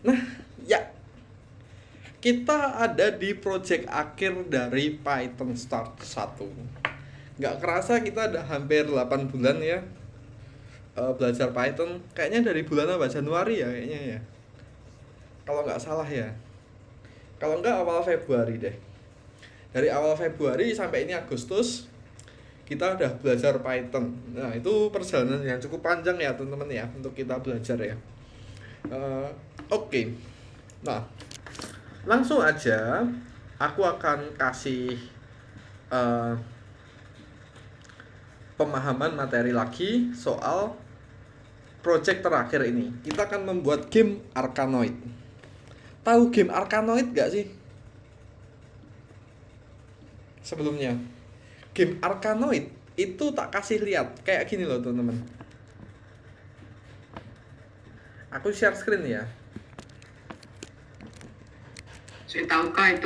Nah, ya, kita ada di project akhir dari Python Start 1. Nggak kerasa kita ada hampir 8 bulan ya belajar Python. Kayaknya dari bulan apa? Januari ya kayaknya ya. Kalau nggak salah ya. Kalau nggak awal Februari deh. Dari awal Februari sampai ini Agustus, kita udah belajar Python. Nah, itu perjalanan yang cukup panjang ya teman-teman ya untuk kita belajar ya. Oke. Nah, langsung aja aku akan kasih eh, pemahaman materi lagi soal project terakhir ini. Kita akan membuat game Arkanoid. Tahu game Arkanoid gak sih? Sebelumnya, game Arkanoid itu tak kasih lihat kayak gini loh teman-teman. Aku share screen ya. Saya tahu kak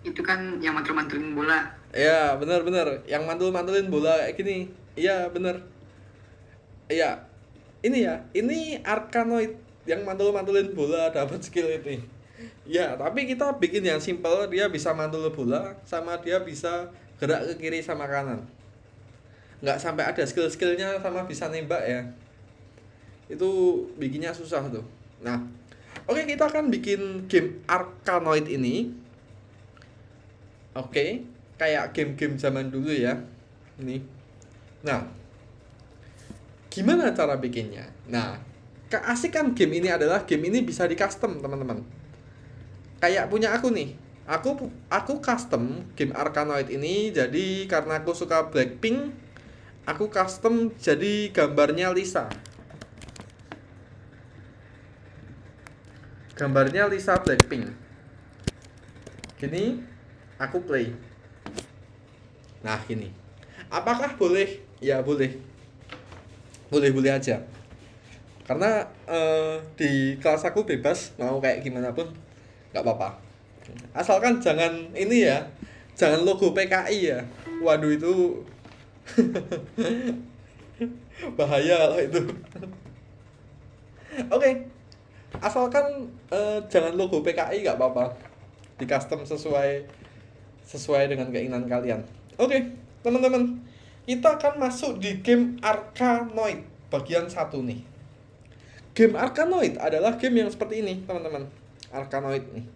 itu kan yang mantul-mantulin bola. Ya benar-benar yang mantul-mantulin bola kayak gini. Iya benar. Iya, ini ya, ini Arkanoid yang mantul-mantulin bola dapat skill ini. Ya, tapi kita bikin yang simple, dia bisa mantul bola sama dia bisa gerak ke kiri sama kanan. Nggak sampai ada skill-skillnya sama bisa nembak ya. Itu bikinnya susah tuh. Nah, oke, kita akan bikin game Arkanoid ini. Oke, kayak game-game zaman dulu ya. Ini. Nah, gimana cara bikinnya? Nah, keasikan game ini adalah game ini bisa di custom teman-teman. Kayak punya aku nih. Aku custom game Arkanoid ini jadi karena aku suka Blackpink, aku custom jadi gambarnya Lisa. Gambarnya Lisa Blackpink. Gini, aku play. Nah, gini. Apakah boleh? Ya, boleh. Boleh-boleh aja. Karena di kelas aku bebas mau kayak gimana pun nggak apa-apa. Asalkan jangan ini ya, jangan logo PKI ya. Waduh itu bahaya kalau itu. Oke, asalkan jangan logo PKI nggak apa-apa. Di custom sesuai dengan keinginan kalian. Oke, teman-teman, kita akan masuk di game Arkanoid bagian 1 nih. Game Arkanoid adalah game yang seperti ini, teman-teman. Arkanoid nih.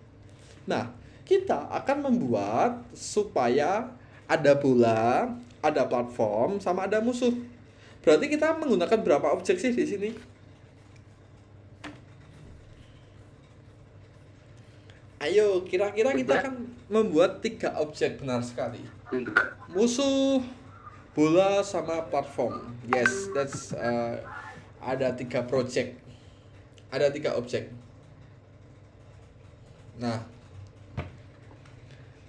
Nah, kita akan membuat supaya ada bola, ada platform, sama ada musuh. Berarti kita menggunakan berapa objek sih di sini? Ayo, kira-kira kita akan membuat 3 objek, benar sekali. Musuh, bola, sama platform. Yes, that's ada 3 project. Ada 3 objek. Nah,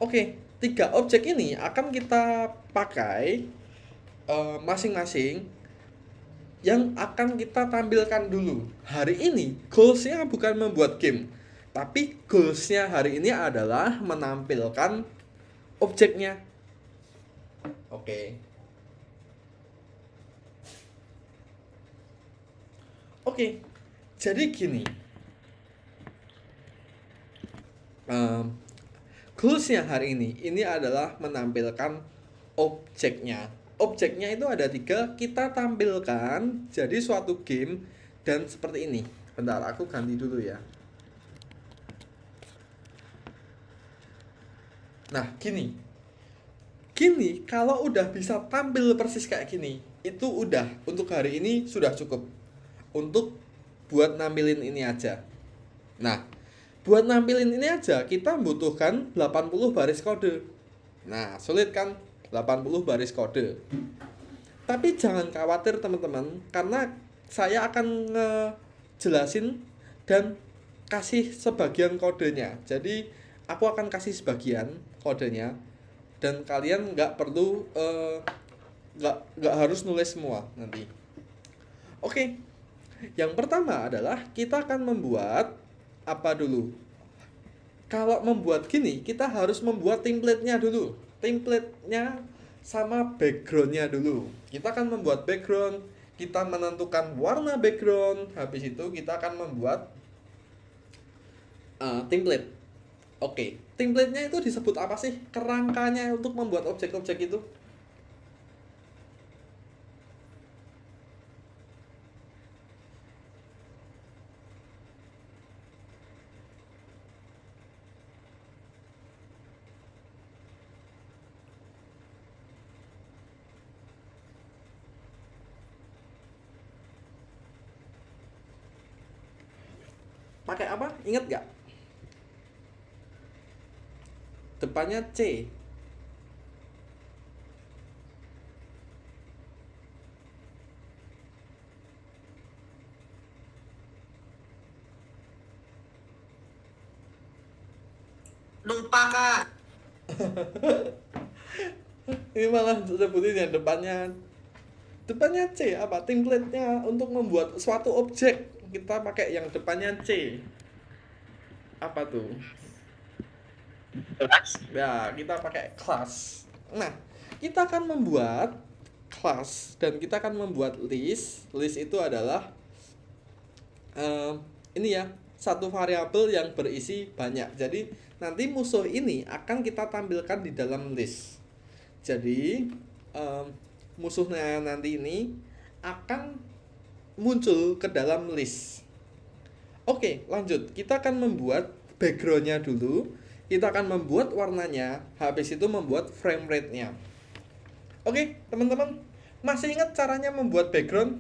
oke, 3 objek ini akan kita pakai masing-masing yang akan kita tampilkan dulu. Hari ini goalsnya bukan membuat game, tapi goalsnya hari ini adalah menampilkan objeknya. Oke. Oke, jadi gini. Goalsnya hari ini adalah menampilkan objeknya. Objeknya itu ada 3, kita tampilkan jadi suatu game dan seperti ini. Bentar, aku ganti dulu ya. Nah, gini. Gini, kalau udah bisa tampil persis kayak gini, itu udah untuk hari ini sudah cukup. Untuk buat nampilin ini aja. Nah, buat nampilin ini aja kita membutuhkan 80 baris kode. Nah, sulit kan? 80 baris kode. Tapi jangan khawatir teman-teman, karena saya akan ngejelasin dan kasih sebagian kodenya. Jadi aku akan kasih sebagian kodenya dan kalian nggak perlu nggak harus nulis semua nanti. Oke, yang pertama adalah kita akan membuat apa dulu? Kalau membuat gini, kita harus membuat template-nya dulu. Template-nya sama background-nya dulu. Kita akan membuat background, kita menentukan warna background. Habis itu kita akan membuat Template. Oke, template-nya itu disebut apa sih? Kerangkanya untuk membuat objek-objek itu. Pakai apa? Ingat nggak? Depannya C. Lupa kak. Ini malah sebutin yang depannya. Depannya C apa? Template-nya untuk membuat suatu objek. Kita pakai yang depannya C. Apa tuh? Ya, kita pakai class. Nah, kita akan membuat class dan kita akan membuat list. List itu adalah ini ya, satu variabel yang berisi banyak. Jadi nanti musuh ini akan kita tampilkan di dalam list. Jadi musuhnya nanti ini akan muncul ke dalam list. Oke, lanjut. Kita akan membuat backgroundnya dulu. Kita akan membuat warnanya. Habis itu membuat frame rate-nya. Oke, teman-teman. Masih ingat caranya membuat background?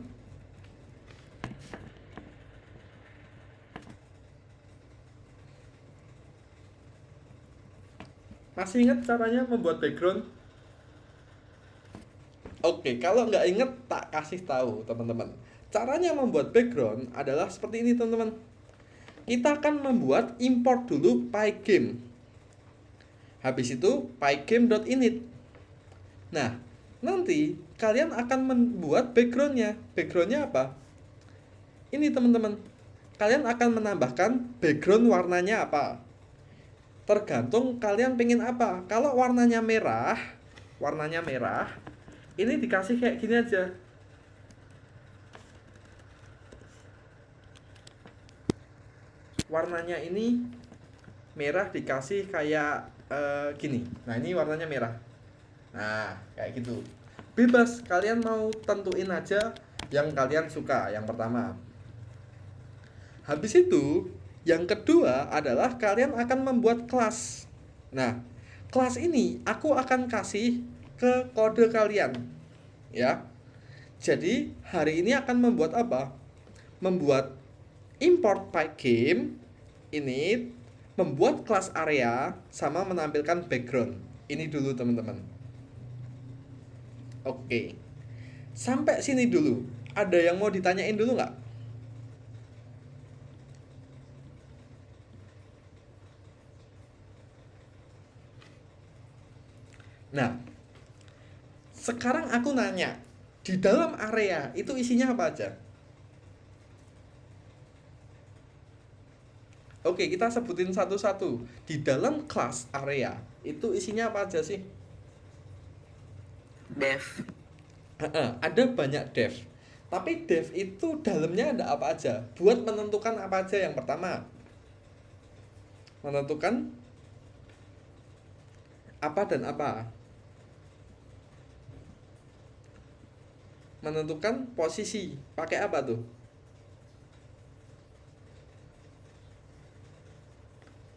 Masih ingat caranya membuat background? Oke, kalau nggak inget tak kasih tahu teman-teman. Caranya membuat background adalah seperti ini teman-teman. Kita akan membuat import dulu pygame. Habis itu pygame.init. Nah, nanti kalian akan membuat backgroundnya. Backgroundnya apa? Ini teman-teman. Kalian akan menambahkan background warnanya apa? Tergantung kalian pengen apa. Kalau warnanya merah, ini dikasih kayak gini aja. Warnanya ini merah dikasih kayak gini. Nah, ini warnanya merah. Nah, kayak gitu. Bebas, kalian mau tentuin aja yang kalian suka, yang pertama. Habis itu, yang kedua adalah kalian akan membuat kelas. Nah, kelas ini aku akan kasih ke kode kalian. Ya. Jadi, hari ini akan membuat apa? Membuat import pygame ini, membuat kelas area sama menampilkan background. Ini dulu teman-teman. Oke. Sampai sini dulu. Ada yang mau ditanyain dulu nggak? Nah, sekarang aku nanya, di dalam area itu isinya apa aja? Oke, kita sebutin satu-satu. Di dalam kelas area itu isinya apa aja sih? Dev. Ada banyak dev. Tapi dev itu dalamnya ada apa aja? Buat menentukan apa aja yang pertama. Menentukan apa dan apa. Menentukan posisi. Pakai apa tuh?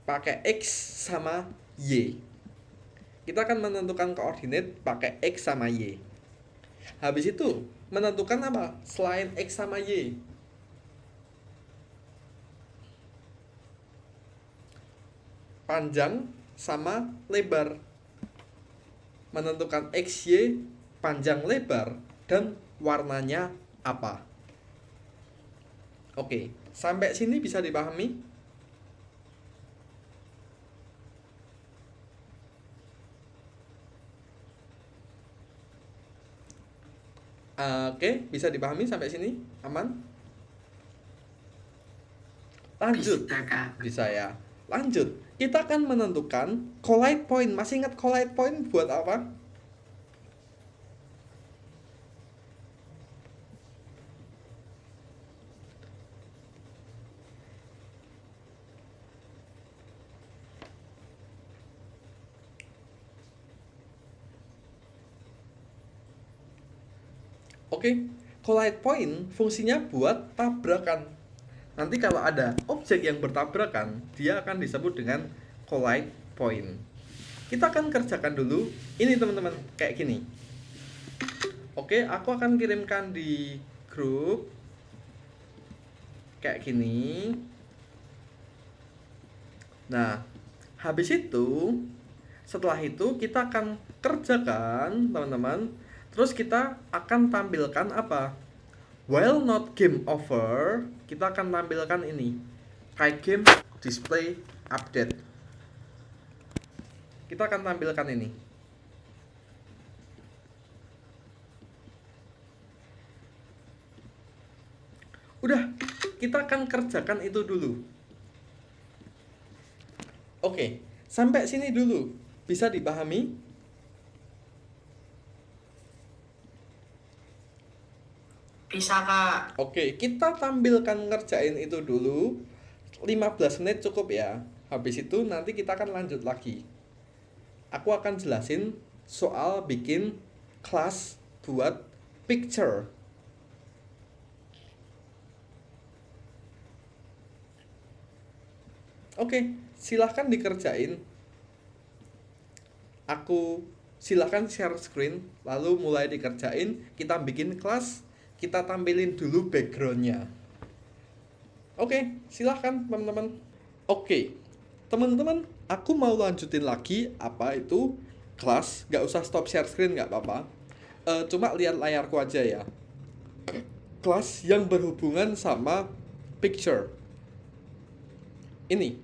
Pakai X sama Y. Kita akan menentukan koordinat pakai X sama Y. Habis itu, menentukan apa? Selain X sama Y. Panjang sama lebar. Menentukan X, Y, panjang, lebar, dan warnanya apa. Oke, sampai sini bisa dipahami? Oke, bisa dipahami sampai sini? Aman? Lanjut. Bisa kak. Bisa ya. Lanjut. Kita akan menentukan collide point. Masih ingat collide point buat apa? Oke, collide point fungsinya buat tabrakan. Nanti kalau ada objek yang bertabrakan, dia akan disebut dengan collide point. Kita akan kerjakan dulu ini teman-teman, kayak gini. Oke, aku akan kirimkan di grup kayak gini. Nah, habis itu setelah itu kita akan kerjakan teman-teman. Terus kita akan tampilkan apa? While not game over, kita akan tampilkan ini. Kayak game display update. Kita akan tampilkan ini. Udah, kita akan kerjakan itu dulu. Oke, sampai sini dulu. Bisa dipahami? Bisa, Kak. Oke, kita tampilkan ngerjain itu dulu. 15 menit cukup ya. Habis itu nanti kita akan lanjut lagi. Aku akan jelasin soal bikin kelas buat picture. Oke, silahkan dikerjain. Aku silahkan share screen, lalu mulai dikerjain. Kita bikin kelas, kita tampilin dulu backgroundnya. Oke, silahkan teman-teman. Oke, teman-teman, aku mau lanjutin lagi apa itu kelas. Gak usah stop share screen, gak apa-apa. Cuma lihat layarku aja ya. Kelas yang berhubungan sama picture. Ini,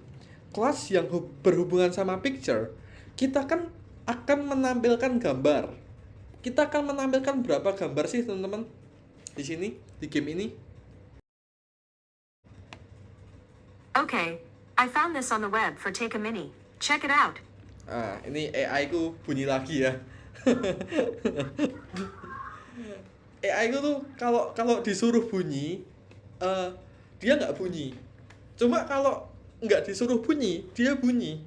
kelas yang berhubungan sama picture, kita kan akan menampilkan gambar. Kita akan menampilkan berapa gambar sih teman-teman di sini, di game ini? Okay, I found this on the web for Take a Mini. Check it out. Ini AI ku bunyi lagi ya. AI ku tuh kalau disuruh bunyi, dia nggak bunyi. Cuma kalau nggak disuruh bunyi, dia bunyi.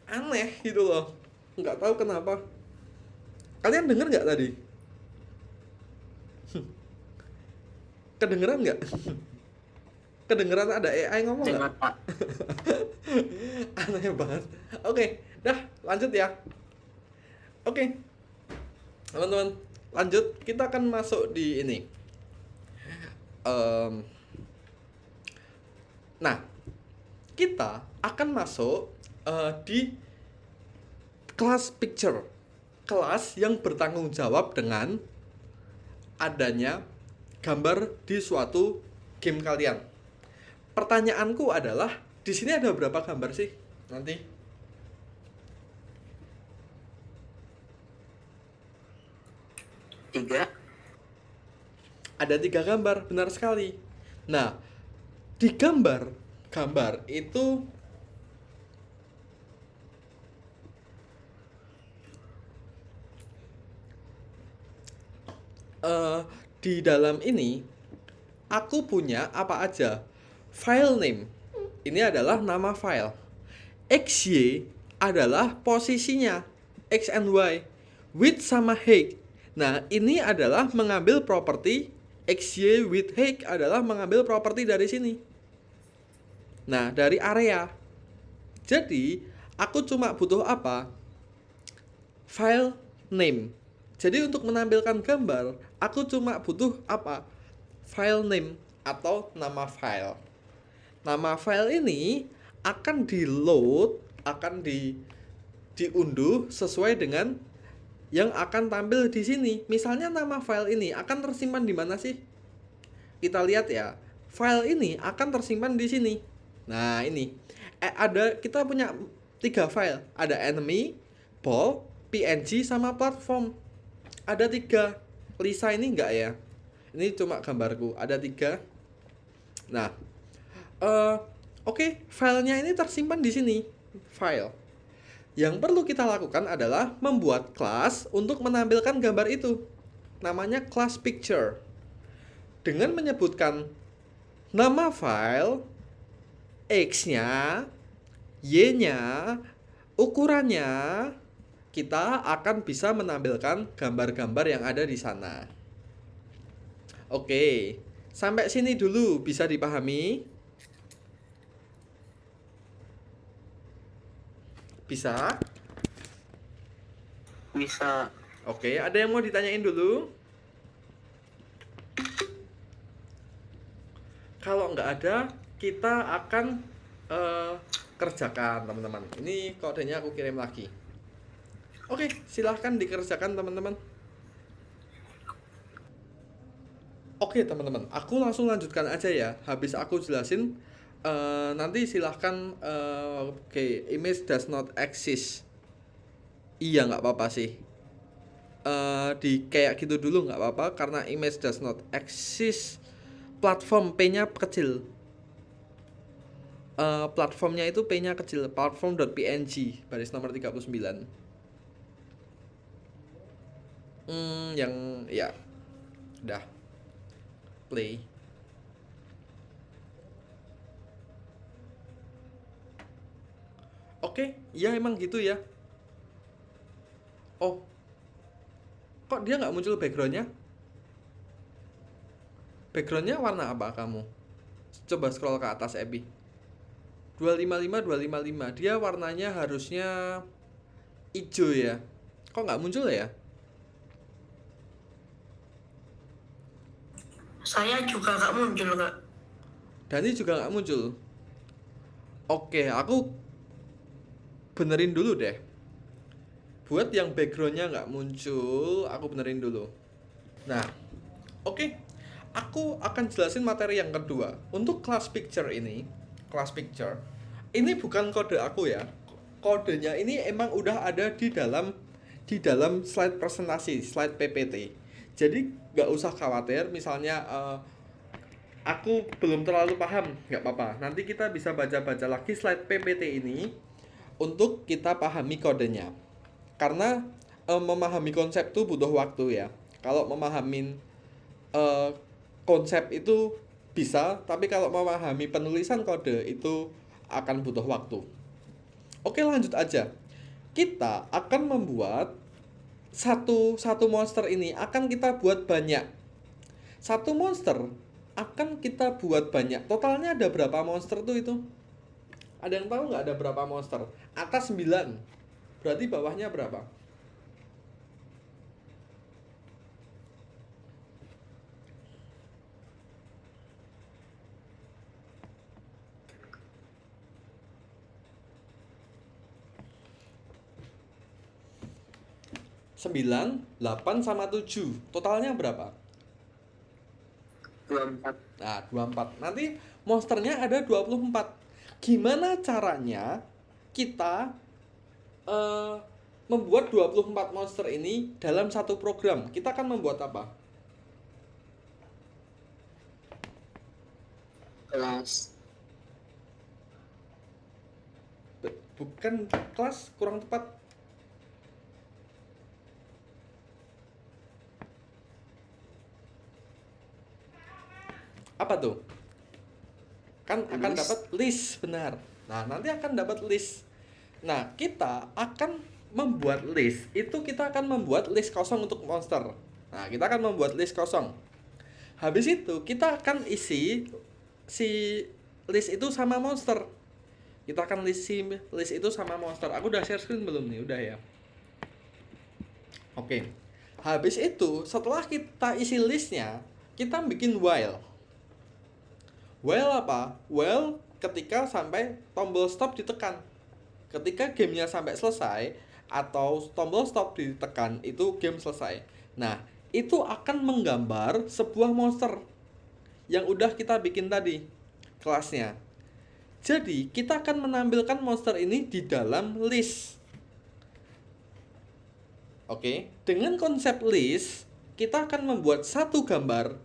Aneh gitu loh. Nggak tahu kenapa. Kalian denger nggak tadi? Kedengeran nggak? Kedengeran ada AI ngomong nggak? Dengar, Pak. Aneh banget. Oke, dah lanjut ya. Oke, teman-teman, lanjut. Kita akan masuk di ini. Nah, kita akan masuk di kelas picture, kelas yang bertanggung jawab dengan adanya gambar di suatu game kalian. Pertanyaanku adalah, di sini ada berapa gambar sih nanti? Tiga. Ada 3 gambar, benar sekali. Nah, di gambar itu di dalam ini aku punya apa aja? File name. Ini adalah nama file. XY adalah posisinya, X and Y. Width sama height. Nah, ini adalah mengambil properti XY with height adalah mengambil properti dari sini. Nah, dari area. Jadi, aku cuma butuh apa? File name. Jadi untuk menampilkan gambar, aku cuma butuh apa? File name atau nama file. Nama file ini akan di-load, akan diunduh sesuai dengan yang akan tampil di sini. Misalnya nama file ini akan tersimpan di mana sih? Kita lihat ya. File ini akan tersimpan di sini. Nah, ini. Kita punya 3 file. Ada enemy, ball, PNG sama platform. Ada 3. Lisa ini enggak ya? Ini cuma gambarku. Ada 3. Nah, oke, filenya ini tersimpan di sini. File. Yang perlu kita lakukan adalah membuat kelas untuk menampilkan gambar itu. Namanya class picture. Dengan menyebutkan nama file, X-nya, Y-nya, ukurannya, kita akan bisa menampilkan gambar-gambar yang ada di sana. Oke, sampai sini dulu bisa dipahami? Bisa? Bisa. Oke, ada yang mau ditanyain dulu? Kalau nggak ada, kita akan kerjakan teman-teman. Ini kodenya aku kirim lagi. Oke, silahkan dikerjakan teman-teman. Oke teman-teman, aku langsung lanjutkan aja ya. Habis aku jelasin, nanti silahkan oke, image does not exist. Iya nggak apa-apa sih. Di kayak gitu dulu nggak apa-apa karena image does not exist. Platform P-nya kecil. Platformnya itu P-nya kecil. Platform.png baris nomor 39. Yang ya udah play. Oke, ya emang gitu ya. Oh, kok dia nggak muncul backgroundnya? Backgroundnya warna apa kamu? Coba scroll ke atas, Ebi. 255, 255. Dia warnanya harusnya hijau ya. Kok nggak muncul ya? Saya juga nggak muncul, Kak. Dani juga nggak muncul. Oke, aku benerin dulu deh. Buat yang backgroundnya nggak muncul, aku benerin dulu. Nah, oke. Aku akan jelasin materi yang kedua. Untuk class picture ini bukan kode aku ya. Kodenya ini emang udah ada di dalam slide presentasi, slide PPT. Jadi nggak usah khawatir. Misalnya aku belum terlalu paham, nggak apa-apa. Nanti kita bisa baca-baca lagi slide PPT ini untuk kita pahami kodenya. Karena memahami konsep itu butuh waktu ya. Kalau memahamin konsep itu bisa, tapi kalau memahami penulisan kode itu akan butuh waktu. Oke, lanjut aja. Kita akan membuat satu monster ini akan kita buat banyak. Satu monster akan kita buat banyak. Totalnya ada berapa monster tuh itu? Ada yang tahu nggak ada berapa monster? Atas 9. Berarti bawahnya berapa? Sembilan, 8 sama 7. Totalnya berapa? 24. Nah, 24. Nanti monsternya ada 24. Gimana caranya kita membuat 24 monster ini dalam satu program? Kita akan membuat apa? Kelas. Bukan kelas, kurang tepat. Apa tuh? Kan akan List. dapat list, benar. Nah, nanti akan dapat list. Nah, kita akan membuat list. Itu kita akan membuat list kosong untuk monster. Nah, kita akan membuat list kosong. Habis itu, kita akan isi si list itu sama monster. Kita akan isi list itu sama monster. Aku udah share screen belum nih? Udah ya. Oke. Habis itu, setelah kita isi listnya, kita bikin while. While apa? While ketika sampai tombol stop ditekan. Ketika gamenya sampai selesai atau tombol stop ditekan, itu game selesai. Nah, itu akan menggambar sebuah monster yang udah kita bikin tadi kelasnya. Jadi, kita akan menampilkan monster ini di dalam list. Oke, dengan konsep list, kita akan membuat satu gambar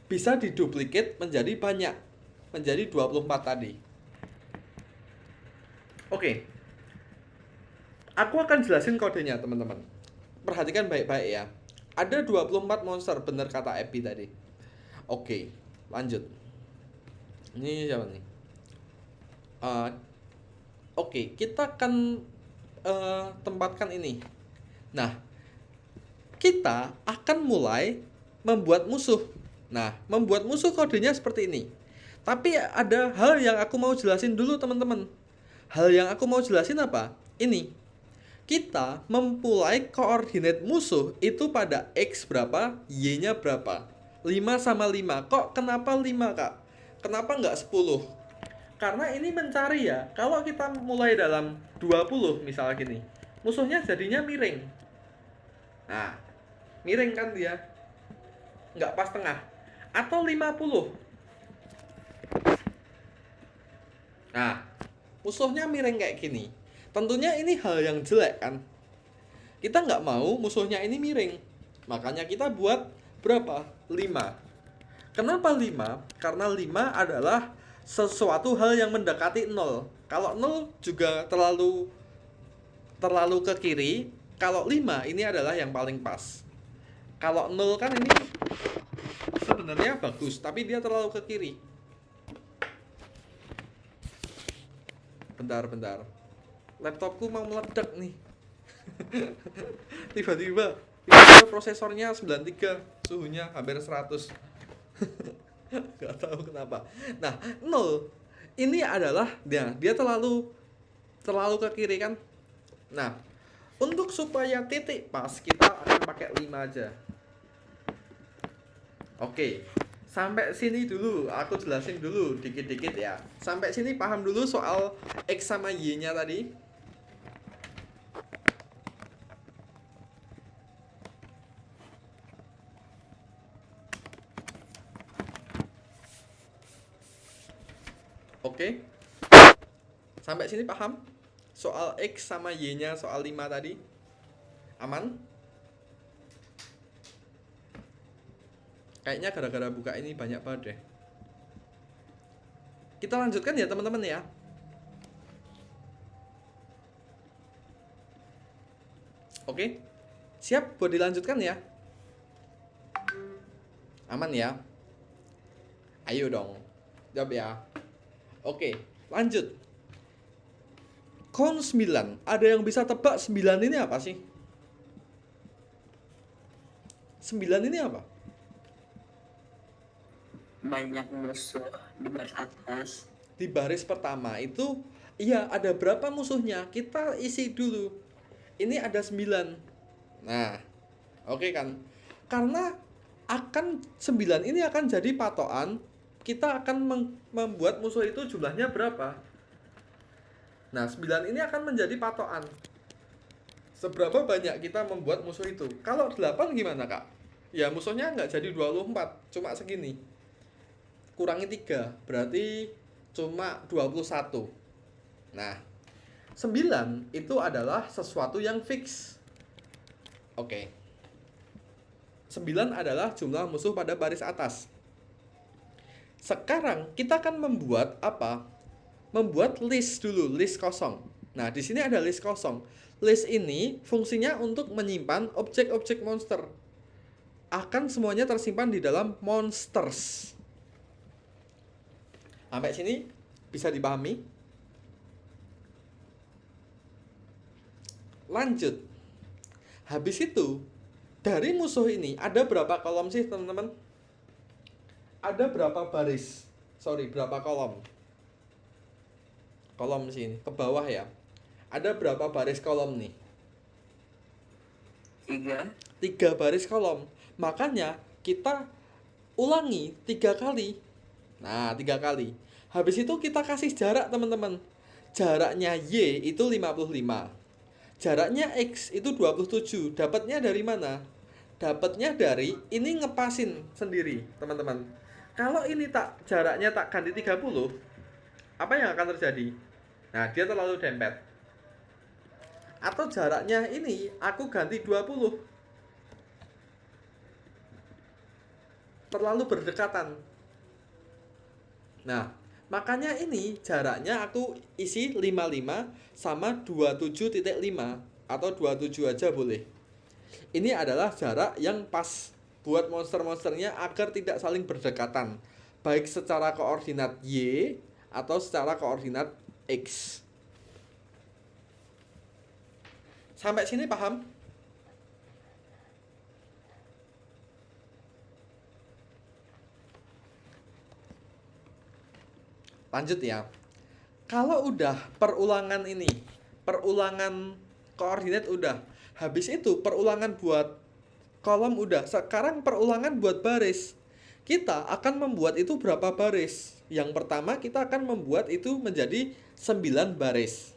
bisa diduplicate menjadi banyak. Menjadi 24 tadi. Oke. Aku akan jelasin kodenya, teman-teman. Perhatikan baik-baik ya. Ada 24 monster, benar kata Epi tadi. Oke, lanjut. Ini siapa nih? Oke, kita akan tempatkan ini. Nah, kita akan mulai membuat musuh. Nah, membuat musuh kodenya seperti ini. Tapi ada hal yang aku mau jelasin dulu teman-teman. Hal yang aku mau jelasin apa? Ini. Kita memulai koordinat musuh itu pada X berapa, Y-nya berapa. 5 sama 5. Kok kenapa 5, Kak? Kenapa nggak 10? Karena ini mencari ya. Kalau kita mulai dalam 20 misalnya gini. Musuhnya jadinya miring. Nah, miring kan dia. Nggak pas tengah. Atau 50. Nah, musuhnya miring kayak gini. Tentunya ini hal yang jelek kan. Kita nggak mau musuhnya ini miring. Makanya kita buat berapa? 5. Kenapa 5? Karena 5 adalah sesuatu hal yang mendekati 0. Kalau 0 juga terlalu ke kiri. Kalau 5 ini adalah yang paling pas. Kalau 0 kan ini sebenarnya bagus, tapi dia terlalu ke kiri. Bentar. Laptopku mau meledak nih. Tiba-tiba prosesornya 93, suhunya hampir 100. Gak tahu kenapa. Nah, 0 ini adalah dia terlalu ke kiri kan. Nah, untuk supaya titik pas kita akan pakai 5 aja. Oke, sampai sini dulu aku jelasin dulu dikit-dikit ya. Sampai sini paham dulu soal X sama Y-nya tadi. Oke. Sampai sini paham? Soal X sama Y-nya soal 5 tadi. Aman? Kayaknya gara-gara buka ini banyak banget deh. Kita lanjutkan ya teman-teman ya. Oke. Siap buat dilanjutkan ya? Aman ya? Ayo dong. Jawab ya. Oke, lanjut. Kon 9. Ada yang bisa tebak 9 ini apa sih? 9 ini apa? Banyak musuh di baris atas. Di baris pertama itu iya ada berapa musuhnya? Kita isi dulu. Ini ada 9. Nah, oke kan? Karena 9 ini akan jadi patokan. Kita akan membuat musuh itu jumlahnya berapa. Nah, 9 ini akan menjadi patokan. Seberapa banyak kita membuat musuh itu. Kalau 8 gimana, Kak? Ya, musuhnya nggak jadi 24, cuma segini. Kurangi 3, berarti cuma 21. Nah, 9 itu adalah sesuatu yang fix. Oke. 9 adalah jumlah musuh pada baris atas. Sekarang kita akan membuat apa? Membuat list dulu, list kosong. Nah, di sini ada list kosong. List ini fungsinya untuk menyimpan objek-objek monster. Akan semuanya tersimpan di dalam monsters. Sampai sini bisa dipahami? Lanjut. Habis itu, dari musuh ini ada berapa kolom sih, teman-teman? Ada berapa baris? Berapa kolom? Kolom sini, ke bawah ya. Ada berapa baris kolom nih? 3 baris kolom. Makanya kita ulangi 3 kali. Nah, 3 kali. Habis itu kita kasih jarak, teman-teman. Jaraknya Y itu 55. Jaraknya X itu 27. Dapatnya dari mana? Dapatnya dari ini ngepasin sendiri, teman-teman. Kalau ini jaraknya tak ganti 30, apa yang akan terjadi? Nah, dia terlalu dempet. Atau jaraknya ini aku ganti 20. Terlalu berdekatan. Nah, makanya ini jaraknya aku isi 55 sama 27.5 atau 27 aja boleh. Ini adalah jarak yang pas buat monster-monsternya agar tidak saling berdekatan, baik secara koordinat Y atau secara koordinat X. Sampai sini paham? Lanjut ya. Kalau udah perulangan ini, perulangan koordinat udah, habis itu perulangan buat kolom udah, sekarang perulangan buat baris. Kita akan membuat itu berapa baris? Yang pertama kita akan membuat itu menjadi 9 baris.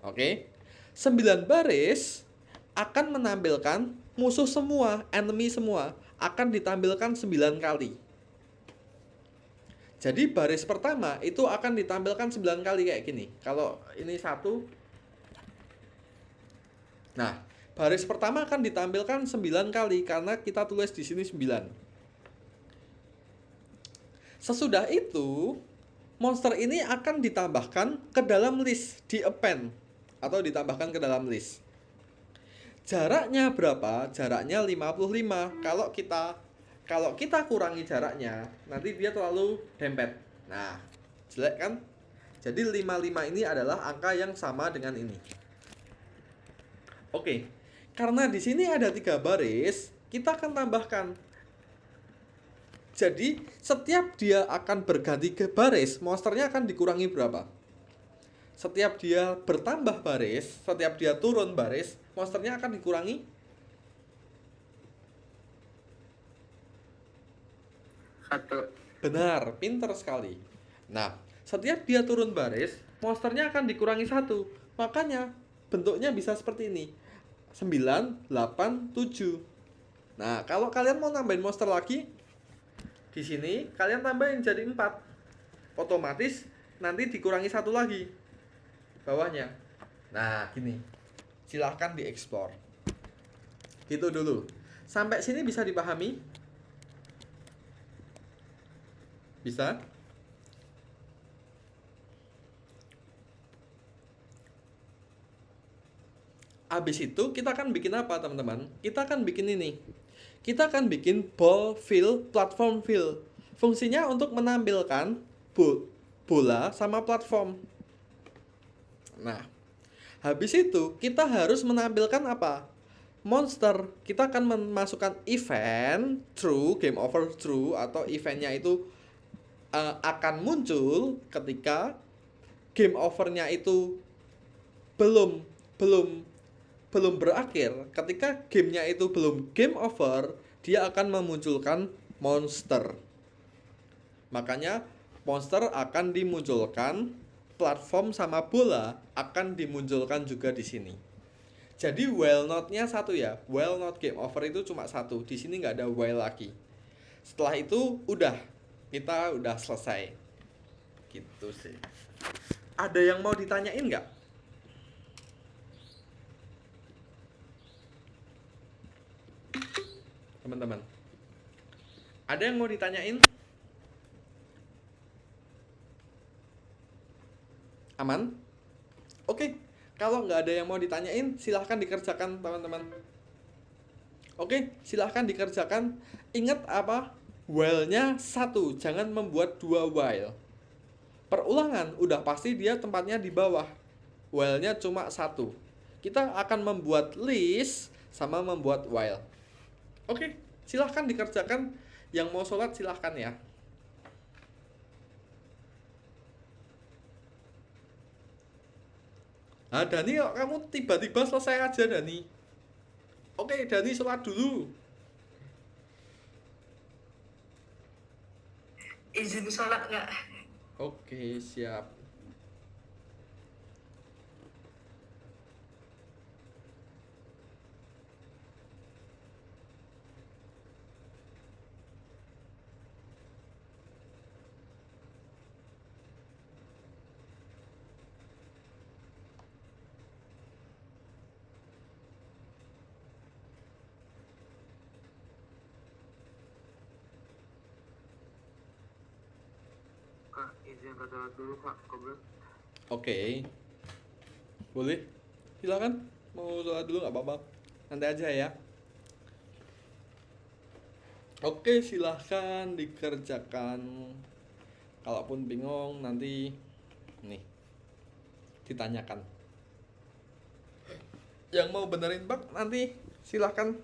Oke. 9 baris akan menampilkan musuh semua, enemy semua akan ditampilkan 9 kali. Jadi baris pertama itu akan ditampilkan 9 kali kayak gini. Kalau ini 1. Nah, baris pertama akan ditampilkan 9 kali karena kita tulis di sini 9. Sesudah itu, monster ini akan ditambahkan ke dalam list, di append atau ditambahkan ke dalam list. Jaraknya berapa? Jaraknya 55. Kalau kita kurangi jaraknya, nanti dia terlalu dempet. Nah, jelek kan? Jadi 55 ini adalah angka yang sama dengan ini. Oke. Karena di sini ada 3 baris, kita akan tambahkan. Jadi, setiap dia akan berganti ke baris, monsternya akan dikurangi berapa? Setiap dia bertambah baris, setiap dia turun baris, monsternya akan dikurangi 1. benar, pinter sekali. Nah, setiap dia turun baris, monsternya akan dikurangi 1. Makanya bentuknya bisa seperti ini. 9, 8, 7. Nah, kalau kalian mau nambahin monster lagi, di sini kalian tambahin jadi 4. Otomatis nanti dikurangi 1 lagi bawahnya. Nah, gini. Silahkan dieksplor. Gitu dulu. Sampai sini bisa dipahami? Bisa? Habis itu kita akan bikin apa, teman-teman? Kita akan bikin ini. Kita akan bikin ball fill, platform fill. Fungsinya untuk menampilkan bola sama platform. Nah, habis itu kita harus menampilkan apa? Monster. Kita akan memasukkan event true, game over true, atau eventnya itu akan muncul ketika game overnya itu belum berakhir. Ketika gamenya itu belum game over, dia akan memunculkan monster. Makanya monster akan dimunculkan, platform sama bola akan dimunculkan juga di sini. Jadi while not-nya 1 ya. While not game over itu cuma 1. Di sini nggak ada while lagi. Setelah itu kita udah selesai. Gitu sih. Ada yang mau ditanyain nggak? Teman-teman, ada yang mau ditanyain? Aman? Oke, kalau nggak ada yang mau ditanyain, silahkan dikerjakan teman-teman. Oke, silahkan dikerjakan. Ingat apa? While-nya 1, jangan membuat 2 while. Perulangan, udah pasti dia tempatnya di bawah. While-nya cuma 1. Kita akan membuat list sama membuat while. Oke, silahkan dikerjakan. Yang mau sholat silahkan ya. Nah, Dani, kok kamu tiba-tiba selesai aja, Dani? Oke, Dani sholat dulu. Izin sholat nggak? Oke, siap. Kak, izin kata dulu Kak, ngobrol. Oke. Boleh? Silakan. Mau sholat dulu nggak apa-apa. Nanti aja ya. Oke, silahkan dikerjakan. Kalaupun bingung nanti nih ditanyakan. Yang mau benerin bug nanti silahkan.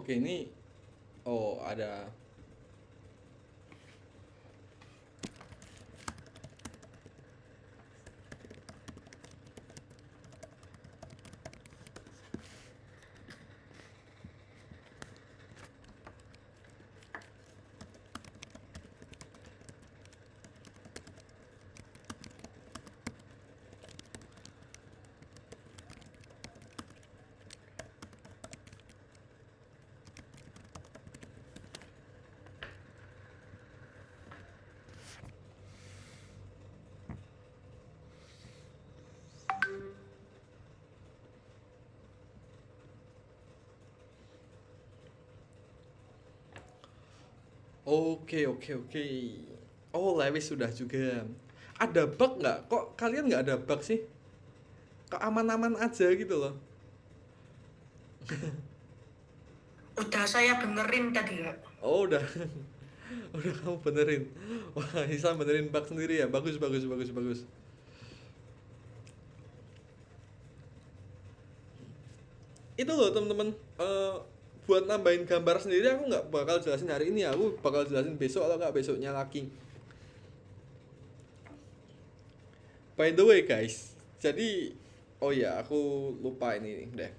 Oke, ini oh ada. Oke, oke, oke. Oh, Lewis sudah juga. Ada bug nggak? Kok kalian nggak ada bug sih? Kok aman-aman aja gitu loh. Udah saya benerin tadi kak. Oh, udah. Udah kamu benerin. Wah, Hisam benerin bug sendiri ya. Bagus, bagus, bagus, bagus. Itu loh temen-temen. Buat nambahin gambar sendiri aku nggak bakal jelasin hari ini. Aku bakal jelasin besok atau nggak besoknya lagi. By the way guys, jadi oh ya aku lupa ini deh.